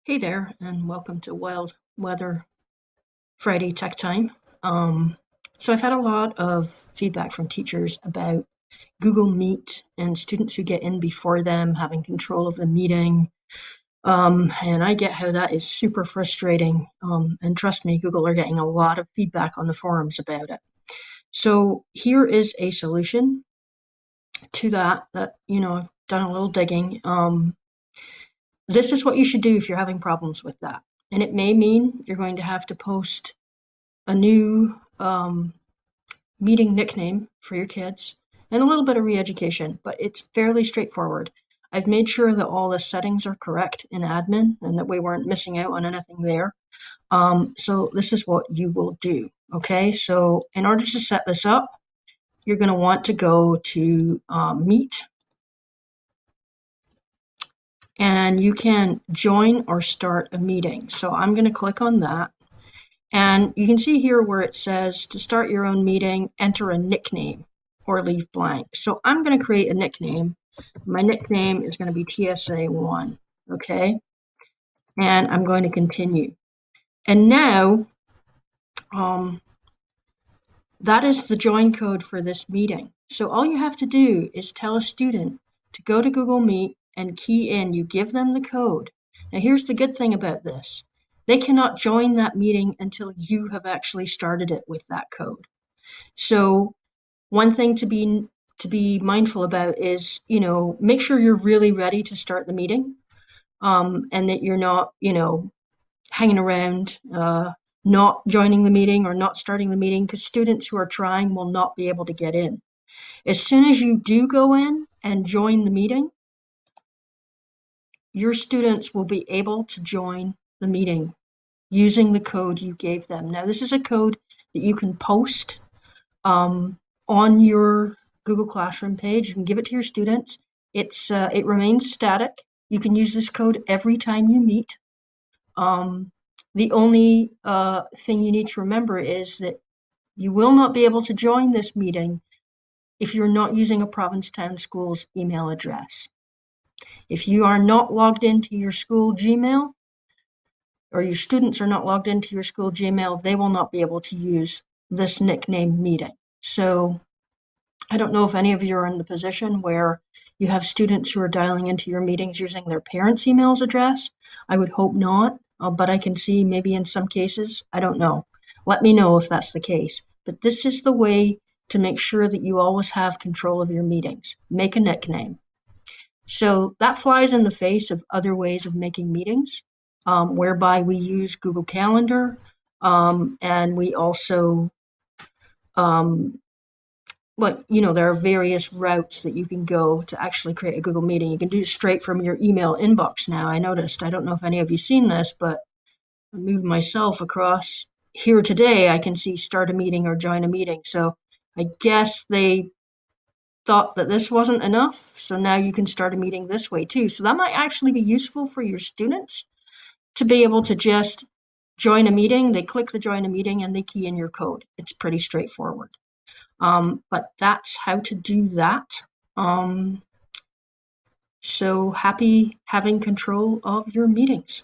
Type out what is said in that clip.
Hey there, and welcome to Wild Weather Friday Tech Time. So I've had a lot of feedback from teachers about Google Meet and students who get in before them having control of the meeting. And I get how that is super frustrating. And trust me, Google are getting a lot of feedback on the forums about it. So here is a solution to that, I've done a little digging. This is what you should do if you're having problems with that. And it may mean you're going to have to post a new meeting nickname for your kids and a little bit of re-education, but it's fairly straightforward. I've made sure that all the settings are correct in admin and that we weren't missing out on anything there. So this is what you will do. Okay, so in order to set this up, you're going to want to go to Meet, and you can join or start a meeting. So I'm going to click on that. And you can see here where it says to start your own meeting, enter a nickname or leave blank. So I'm going to create a nickname. My nickname is going to be TSA1, okay? And I'm going to continue. And now, that is the join code for this meeting. So all you have to do is tell a student to go to Google Meet and key in. You give them the code. Now here's the good thing about this. They cannot join that meeting until you have actually started it with that code. So one thing to be mindful about is, make sure you're really ready to start the meeting, and that you're not, hanging around, not joining the meeting or not starting the meeting, because students who are trying will not be able to get in. As soon as you do go in and join the meeting, your students will be able to join the meeting using the code you gave them. Now, this is a code that you can post on your Google Classroom page. You can give it to your students. It remains static. You can use this code every time you meet. The only thing you need to remember is that you will not be able to join this meeting if you're not using a Provincetown School's email address. If you are not logged into your school Gmail, or your students are not logged into your school Gmail, they will not be able to use this nickname meeting. So I don't know if any of you are in the position where you have students who are dialing into your meetings using their parents' emails address. I would hope not, but I can see maybe in some cases, I don't know. Let me know if that's the case. But this is the way to make sure that you always have control of your meetings. Make a nickname. So that flies in the face of other ways of making meetings, whereby we use Google Calendar, and we also, there are various routes that you can go to actually create a Google meeting. You can do it straight from your email inbox now. I noticed, I don't know if any of you seen this, but I moved myself across here today. I can see start a meeting or join a meeting. So I guess they thought that this wasn't enough. So now you can start a meeting this way too. So that might actually be useful for your students to be able to just join a meeting. They click the join a meeting and they key in your code. It's pretty straightforward. But that's how to do that. So happy having control of your meetings.